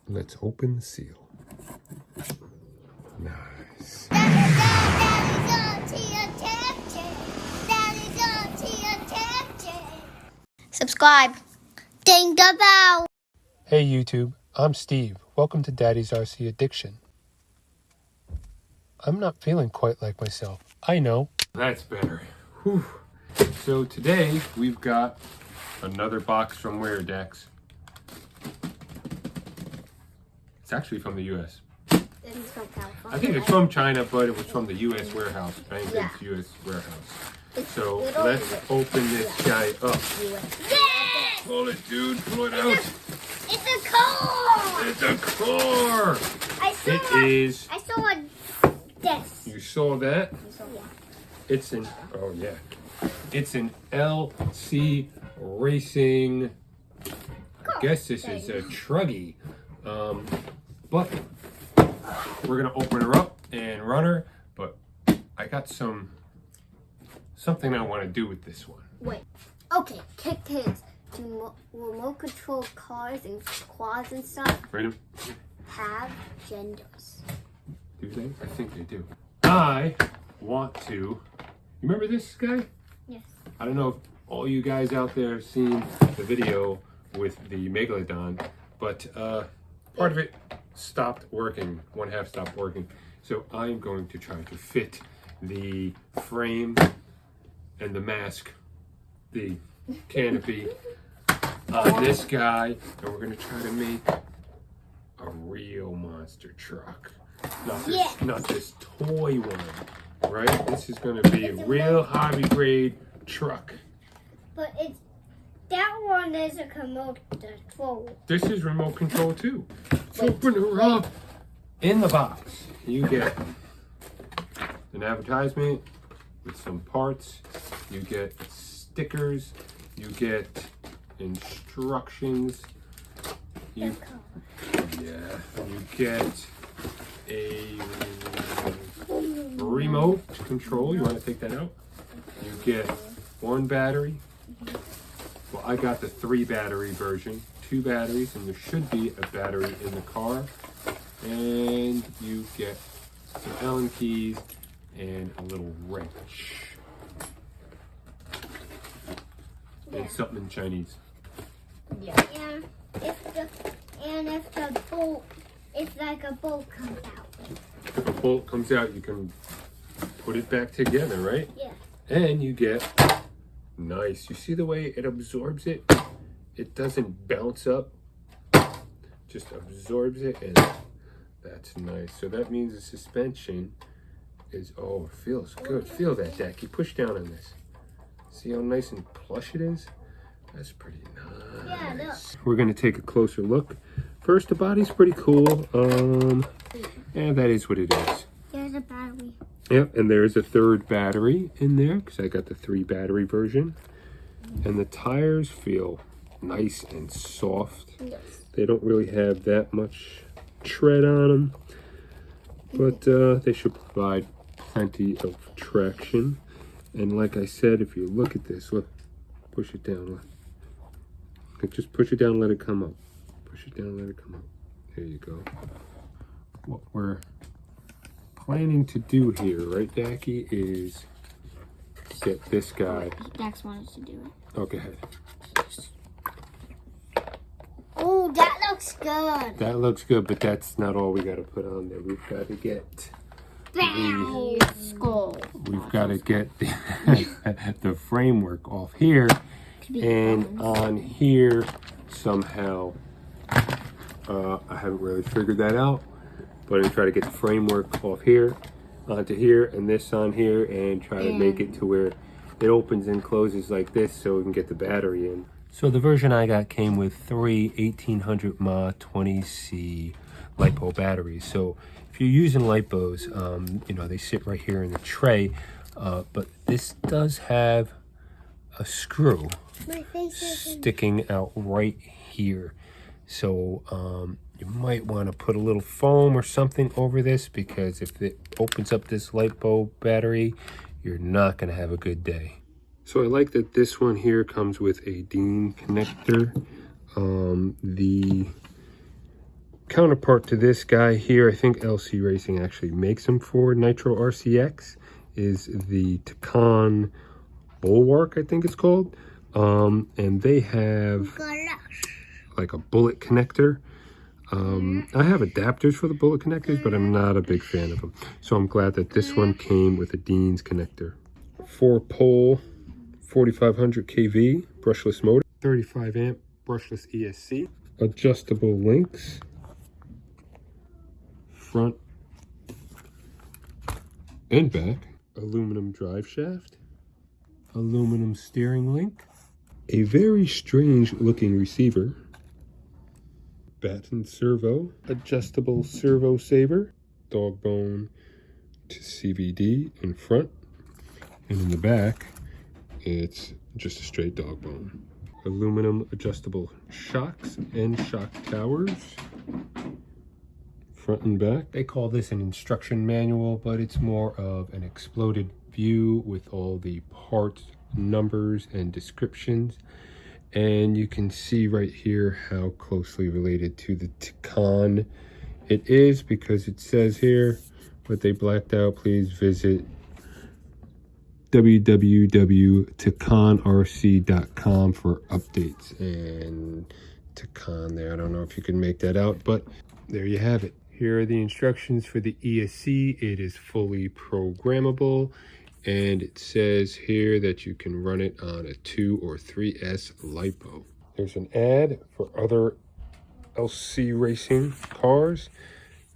Let's open the seal. Nice. Subscribe. Ding the bell. Hey YouTube, I'm Steve. Welcome to Daddy's RC Addiction. I'm not feeling quite like myself. I know. That's better. Whew. So today we've got another box from Dex. It's actually from the U.S. It's from California. I think it's from China, but it was from the U.S. warehouse. Bang Bang's U.S. warehouse. So let's open this guy up. Yes! Pull it, dude. Pull it out. It's a car! It's a car! I saw this. You saw that? Yeah. It's an, oh yeah. It's an LC Racing, I guess this is a Truggy. But we're gonna open her up and run her, but I got something I want to do with this one. Wait. Okay, kids. Do remote control cars and quads and stuff Freedom? have genders? Do they? I think they do. I want to, you remember this guy? Yes. I don't know if all you guys out there have seen the video with the Megalodon, but part of it stopped working. One half stopped working. So I'm going to try to fit the frame and the mask, the canopy on this guy, and we're going to try to make a real monster truck. Not this toy one, right? This is going to be a real hobby grade truck. But that one is a remote control. This is remote control too. Let's open her up. In the box, you get an advertisement with some parts. You get stickers. You get instructions. You get a remote control. You want to take that out? You get one battery. Well, I got the 3 battery version, 2 batteries, and there should be a battery in the car. And you get some Allen keys and a little wrench. And something in Chinese. Yeah. And if the bolt, if like a bolt comes out. If a bolt comes out, you can put it back together, right? Yeah. And you get, nice, you see the way it absorbs it? It doesn't bounce up, just absorbs it, and that's nice. So that means the suspension is, oh, it feels good. Feel that, Dak. Push down on this. See how nice and plush it is? That's pretty nice. Yeah, look. We're gonna take a closer look. First, the body's pretty cool. And that is what it is. There's a battery. Yep, and there's a 3rd battery in there because I got the 3 battery version. And the tires feel nice and soft. Yes. They don't really have that much tread on them, but they should provide plenty of traction. And like I said, if you look at this, look, push it down. Look. Just push it down and let it come up. Push it down and let it come up. There you go. What we're planning to do here, right, Dacky, is get this guy. Dax wanted to do it. Okay. Oh, that looks good. That looks good, but that's not all we got to put on there. We've got to get the skull. We've got to get the framework off here, and on here somehow. I haven't really figured that out, but I'm gonna try to get the framework off here onto here and this on here and try to make it to where it opens and closes like this so we can get the battery in. So the version I got came with 3 1800 mAh 20C LiPo batteries. So if you're using LiPos, you know, they sit right here in the tray, but this does have a screw sticking out right here. So you might want to put a little foam or something over this, because if it opens up this LiPo battery, you're not going to have a good day. So I like that this one here comes with a DIN connector. The Counterpart to this guy here, I think LC Racing actually makes them for Nitro RCX, is the Takan Bulwark, I think it's called. And they have like a bullet connector. I have adapters for the bullet connectors, but I'm not a big fan of them. So I'm glad that this one came with a Dean's connector. 4-pole, 4500 kV, brushless motor, 35 amp brushless ESC, adjustable links, front and back, aluminum drive shaft, aluminum steering link, a very strange looking receiver, batten servo, adjustable servo saver, dog bone to CVD in front, and in the back it's just a straight dog bone. Aluminum adjustable shocks and shock towers, front and back. They call this an instruction manual, but it's more of an exploded view with all the parts, numbers, and descriptions. And you can see right here how closely related to the Takan it is, because it says here, but they blacked out, please visit www.takanrc.com for updates. And Takan there, I don't know if you can make that out, but there you have it. Here are the instructions for the ESC. It is fully programmable, and it says here that you can run it on a 2 or 3S LiPo. There's an ad for other LC Racing cars.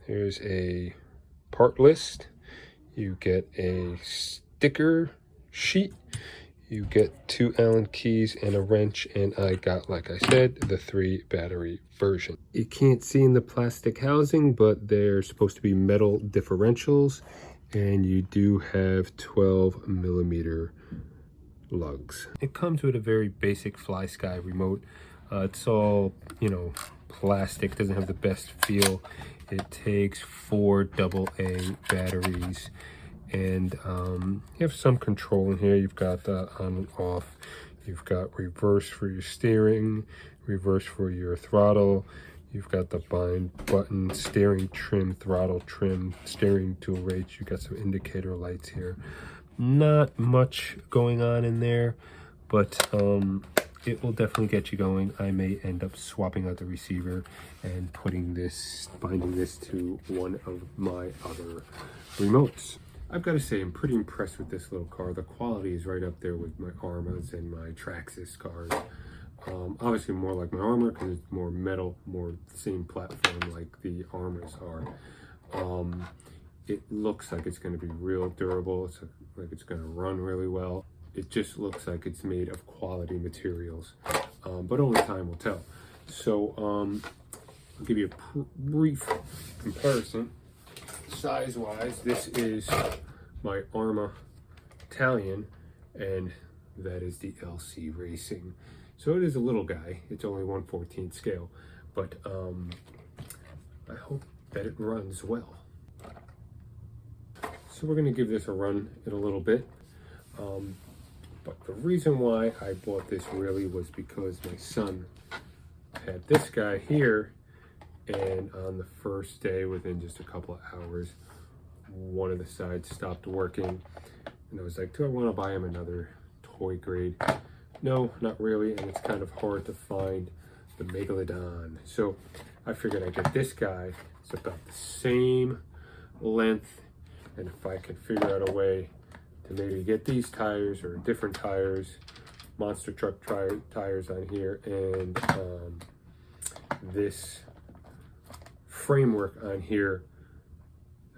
There's a part list. You get a sticker sheet. You get 2 Allen keys and a wrench, and I got, like I said, the 3 battery version. You can't see in the plastic housing, but they're supposed to be metal differentials, and you do have 12mm lugs. It comes with a very basic Fly Sky remote. It's all, plastic, doesn't have the best feel. It takes 4 AA batteries. And you have some control in here. You've got the on and off. You've got reverse for your steering, reverse for your throttle. You've got the bind button, steering trim, throttle trim, steering tool rates. You've got some indicator lights here. Not much going on in there, but it will definitely get you going. I may end up swapping out the receiver and binding this to one of my other remotes. I've got to say, I'm pretty impressed with this little car. The quality is right up there with my Armas and my Traxxas cars. Obviously more like my Armor because it's more metal, more same platform like the Armas are. It looks like it's going to be real durable. It's like it's going to run really well. It just looks like it's made of quality materials, but only time will tell. So I'll give you a brief comparison. Size-wise, this is my Arma Italian, and that is the LC Racing. So it is a little guy. It's only 1/14 scale, but I hope that it runs well. So we're going to give this a run in a little bit. But the reason why I bought this really was because my son had this guy here, and on the first day, within just a couple of hours, one of the sides stopped working. And I was like, do I want to buy him another toy grade? No, not really. And it's kind of hard to find the Megalodon. So I figured I'd get this guy. It's about the same length. And if I could figure out a way to maybe get these tires or different tires, Monster Truck tires on here, and this framework on here,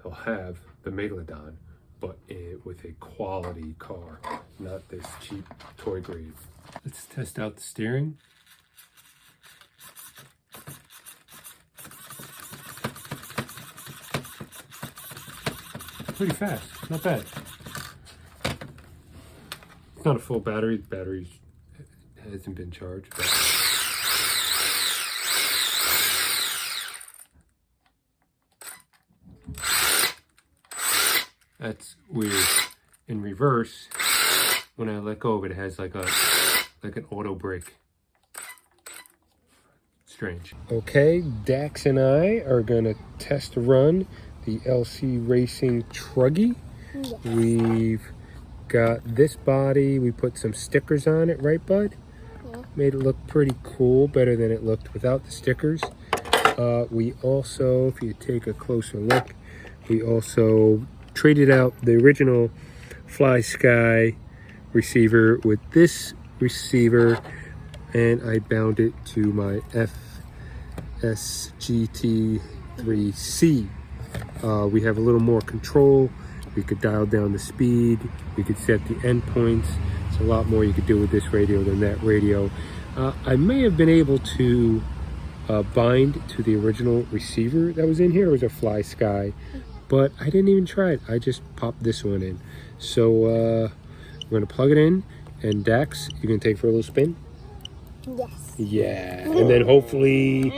he'll have the Megalodon, but with a quality car, not this cheap toy grade. Let's test out the steering. Pretty fast, not bad. It's not a full battery. The battery hasn't been charged, but that's weird. In reverse, when I let go of it, it has like an auto brake. It's strange. Okay, Dax and I are gonna test run the LC Racing Truggy. Yes. We've got this body. We put some stickers on it, right, bud? Yeah. Made it look pretty cool, better than it looked without the stickers. We also, if you take a closer look, we also traded out the original Fly Sky receiver with this receiver, and I bound it to my FSGT3C. We have a little more control. We could dial down the speed. We could set the endpoints. It's a lot more you could do with this radio than that radio. I may have been able to bind to the original receiver that was in here. It was a Fly Sky, but I didn't even try it. I just popped this one in. So we're gonna plug it in, and Dax, you gonna take it for a little spin? Yes. Yeah, and then hopefully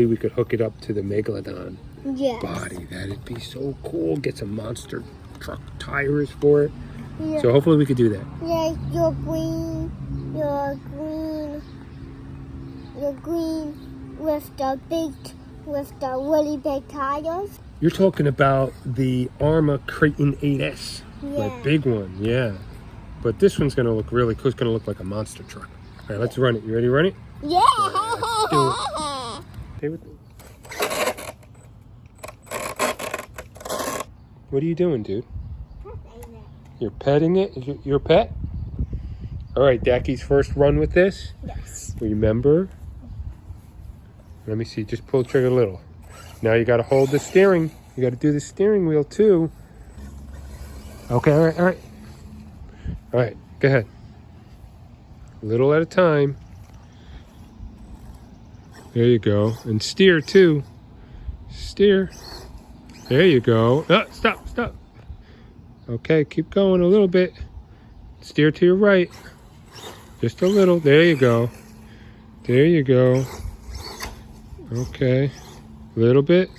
we could hook it up to the Megalodon Yes. body. That'd be so cool. Get some monster truck tires for it. Yeah. So hopefully we could do that. Yeah, you're green with the really big tires. You're talking about the Arma Creighton 8S, Yeah. that big one, yeah. But this one's gonna look really cool. It's gonna look like a monster truck. All right, let's run it. You ready to run it? Yeah. Let's do it. Stay with me. What are you doing, dude? You're petting it? Is it your pet? All right, Daki's first run with this. Yes. Remember? Let me see, just pull the trigger a little. Now you gotta hold the steering. You gotta do the steering wheel too. Okay, all right. All right, go ahead. A little at a time. There you go. And steer too. Steer. There you go. Stop. Okay, keep going a little bit. Steer to your right. Just a little. There you go. There you go. Okay. A little bit.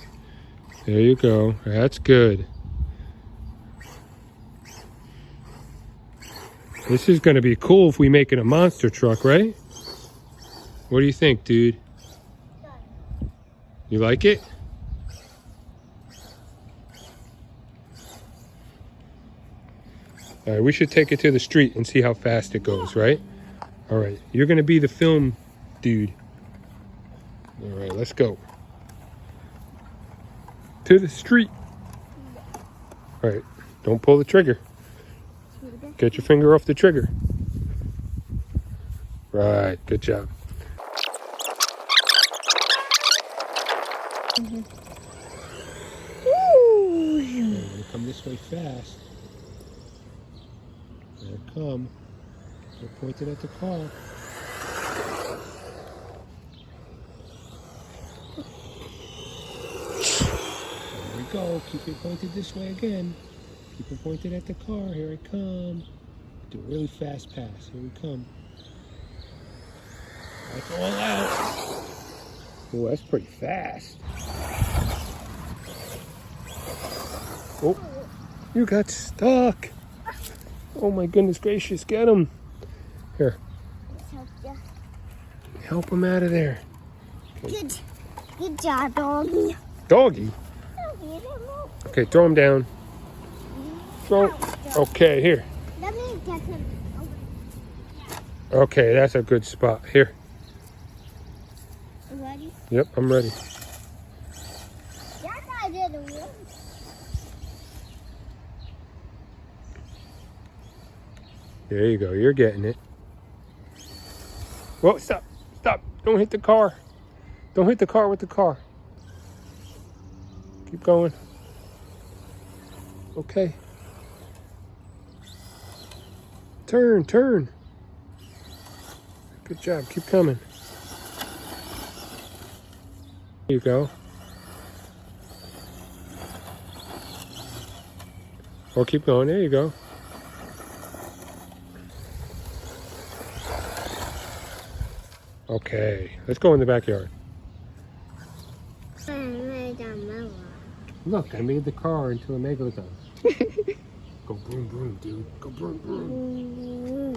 There you go. That's good. This is going to be cool if we make it a monster truck, right? What do you think, dude? You like it? All right, we should take it to the street and see how fast it goes, right? All right, you're going to be the film dude. All right, let's go. To the street. All right, don't pull the trigger. Get your finger off the trigger. Right, good job. Come this way fast. There it come. They're pointed at the car. There we go. Keep it pointed this way again. Keep it pointed at the car. Here I come. Do a really fast pass. Here we come. That's all out. Oh, that's pretty fast. Oh, you got stuck. Oh my goodness gracious, get him. Here. Help him out of there. Good job, doggy. Doggy? Okay, throw him down. Throw. Okay, here. Let me get him. Okay, that's a good spot. Here. You ready? Yep, I'm ready. Yes, I did it. There you go. You're getting it. Whoa, stop. Stop. Don't hit the car. Don't hit the car with the car. Keep going. Okay. Turn. Good job. Keep coming. There you go. Or keep going. There you go. Okay, let's go in the backyard. Look, I made the car into a Megalodon. Go boom boom, dude. Go boom boom.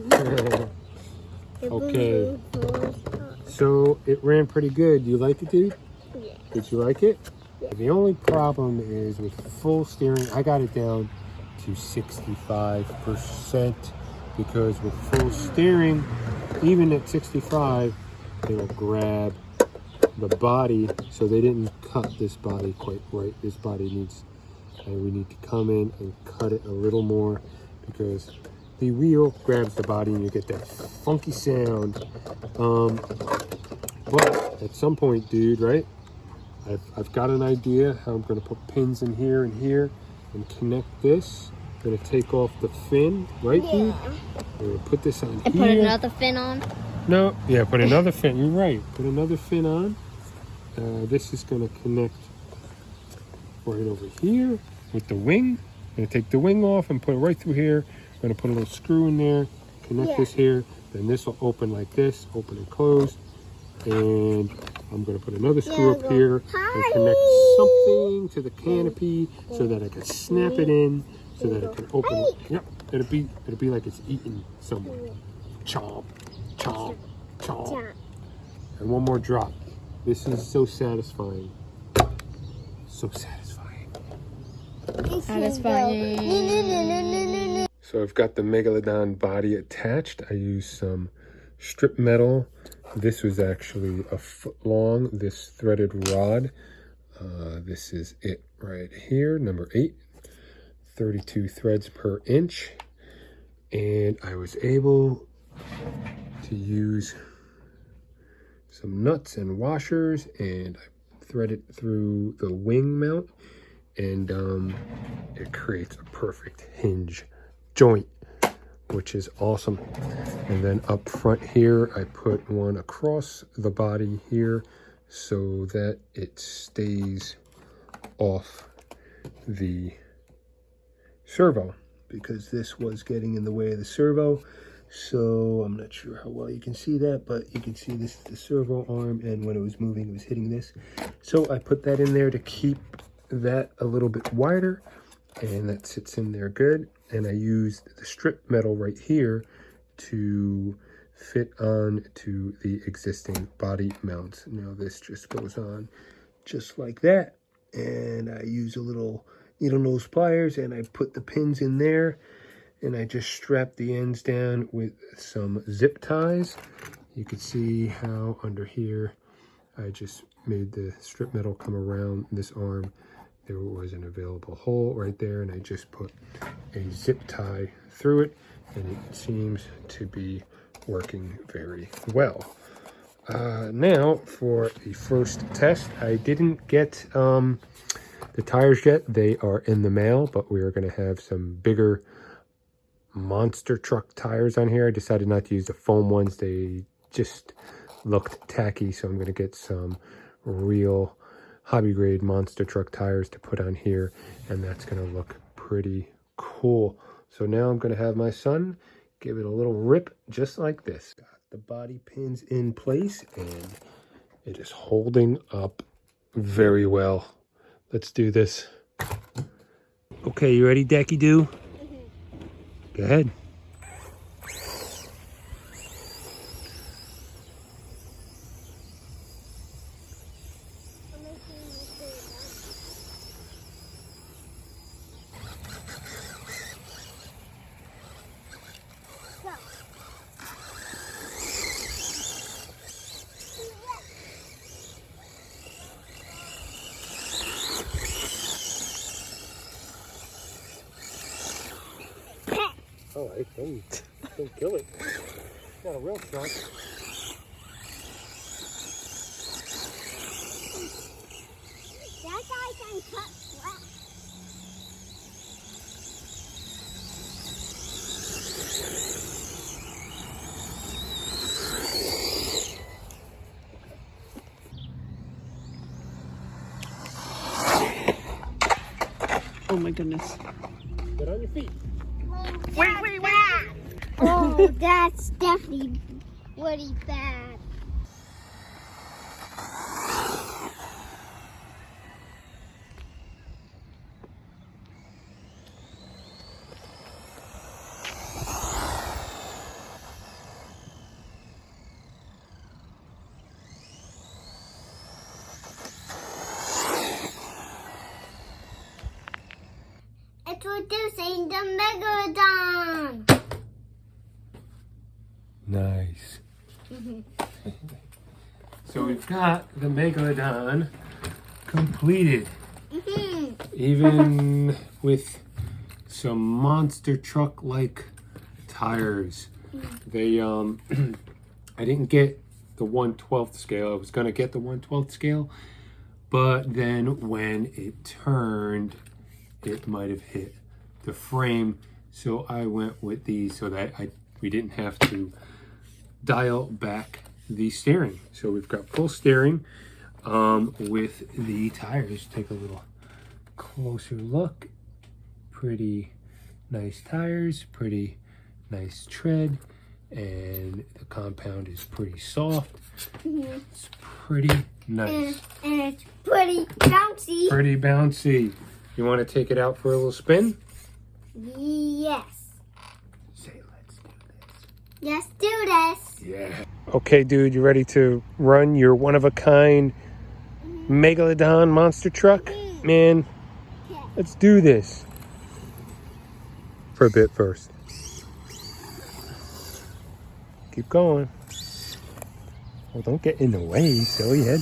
Okay. So it ran pretty good. You like it, dude? Yeah. Did you like it? Yeah. The only problem is with full steering, I got it down to 65% because with full steering, even at 65, it'll grab the body. So they didn't cut this body quite right. This body needs, we need to come in and cut it a little more because the wheel grabs the body and you get that funky sound. But at some point, dude, right? I've got an idea how I'm going to put pins in here and here and connect this. I'm going to take off the fin, right, dude? I'm going to put this on and here. Put another fin on? No, yeah, put another fin. You're right. Put another fin on. This is going to connect right over here with the wing. I'm going to take the wing off and put it right through here. I'm going to put a little screw in there, connect this here. Then this will open like this, open and close. And I'm going to put another screw up here and connect something to the canopy so that I can snap it in so that it can open. Yep, it'll be like it's eating someone. Chomp, chomp, chomp. And one more drop. This is so satisfying. So satisfying. Satisfying. So I've got the Megalodon body attached. I used some strip metal. This was actually a foot long, this threaded rod. This is it right here, number 8. 32 threads per inch. And I was able to use some nuts and washers and I thread it through the wing mount and it creates a perfect hinge joint, which is awesome. And then up front here, I put one across the body here so that it stays off the servo because this was getting in the way of the servo. So I'm not sure how well you can see that, but you can see this is the servo arm, and when it was moving, it was hitting this. So I put that in there to keep that a little bit wider, and that sits in there good. And I used the strip metal right here to fit on to the existing body mounts. Now this just goes on just like that. And I use a little needle nose pliers and I put the pins in there and I just strap the ends down with some zip ties. You can see how under here, I just made the strip metal come around this arm. There was an available hole right there, and I just put a zip tie through it, and it seems to be working very well. Now, for the first test, I didn't get the tires yet. They are in the mail, but we are going to have some bigger monster truck tires on here. I decided not to use the foam ones. They just looked tacky, so I'm going to get some real hobby grade monster truck tires to put on here, and that's going to look pretty cool. So now I'm going to have my son give it a little rip just like this. Got the body pins in place and it is holding up very well. Let's do this. Okay, you ready, Decky Doo? Go ahead. All right, don't kill it. It's not a real truck. That guy can cut flat. Oh my goodness. Get on your feet. Wait. Oh, that's definitely really bad. the Megalodon. Nice. So we've got the Megalodon completed. Even with some monster truck like tires. They I didn't get the 1/12 scale. I was gonna get the 1/12 scale, but then when it turned, it might have hit the frame. So I went with these so that we didn't have to dial back the steering. So we've got full steering with the tires. Take a little closer look. Pretty nice tires, pretty nice tread, and the compound is pretty soft. It's pretty nice. And it's pretty bouncy. Pretty bouncy. You want to take it out for a little spin? Yes. Say, let's do this. Let's do this. Yeah. Okay, dude, you ready to run your one-of-a-kind Megalodon monster truck? Man, let's do this. For a bit first. Keep going. Well, don't get in the way, silly head.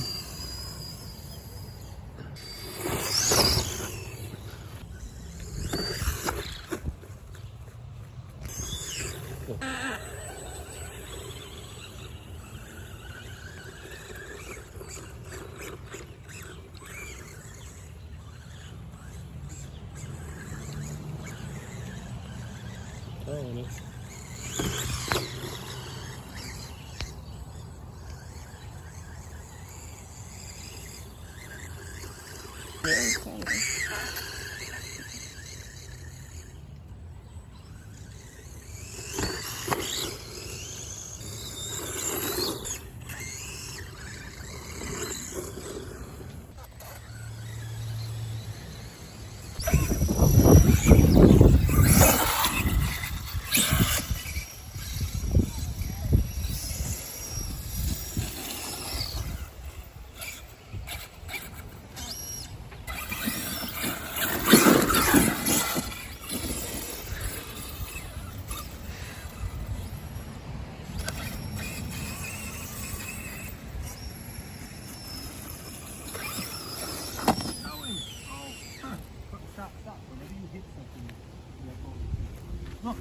Look,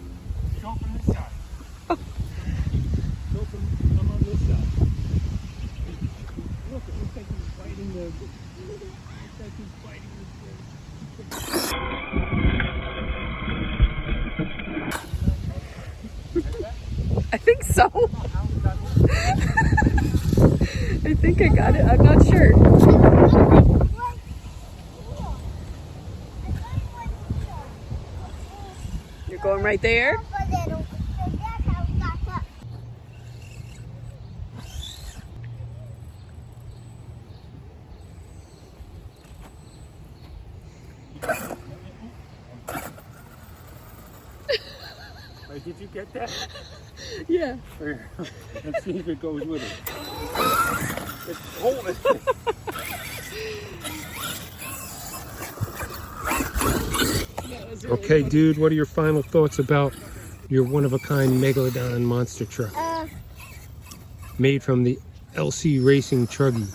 show from this side. Show from, come on this side. Look, it looks like he's biting the... It looks like he's biting I think so. I think I got it. I'm not sure. You're going right there? Wait, did you get that? Yeah. Let's see if it goes with it. Hold it. Okay, dude, what are your final thoughts about your one-of-a-kind Megalodon monster truck? Made from the LC Racing Truggy.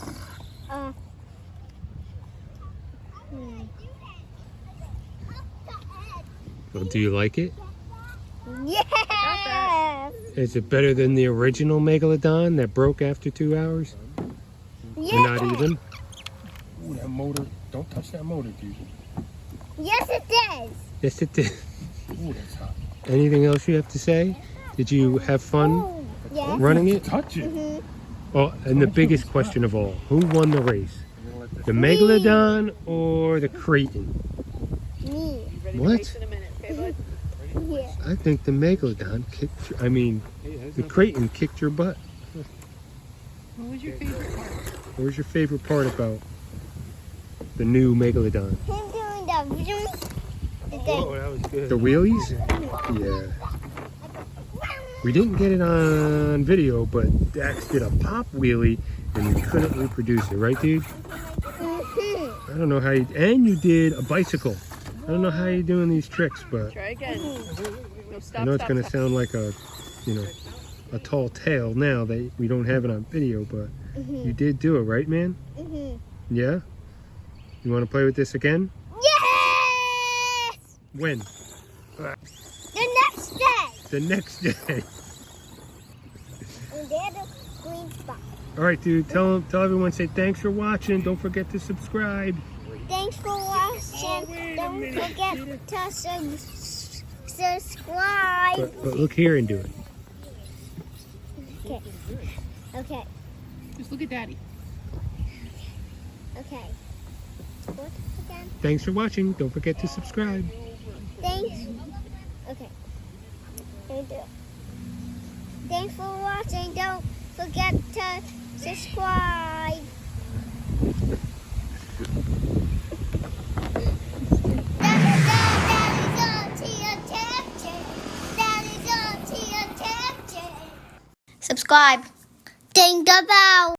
Well, do you like it? Yes! Is it better than the original Megalodon that broke after 2 hours? Yes! Or not even? Ooh, that motor. Don't touch that motor, dude. Yes, it does. Yes, it did. Ooh, that's hot. Anything else you have to say? Did you have fun Yes. running it? Touch it. Oh, and the biggest question of all, who won the race? The Megalodon or the Creighton? Me. Ready What? to race in a minute, okay, bud? Yeah. I think the Megalodon kicked, the Creighton kicked your butt. What was your favorite part? What was your favorite part about the new Megalodon? Him doing the vroom. That was good. The wheelies? Yeah. We didn't get it on video, but Dax did a pop wheelie and we couldn't reproduce it, right, dude? I don't know how you... And you did a bicycle. I don't know how you're doing these tricks, but Try again. No, stop, I know it's stop, going to stop. sound like a, you know, a tall tale now that we don't have it on video, but you did do it, right, man? Yeah? You want to play with this again? Yes! When? The next day. The next day. And there's a green spot. All right, dude. Tell everyone. Say thanks for watching. Don't forget to subscribe. Thanks for watching. Don't forget to subscribe. But look here and do it. Okay. Okay. Just look at Daddy. Okay. What again? Thanks for watching. Don't forget to subscribe. Thanks. Okay. Let me do it. Thanks for watching. Don't forget to subscribe. Subscribe. Ding the bell.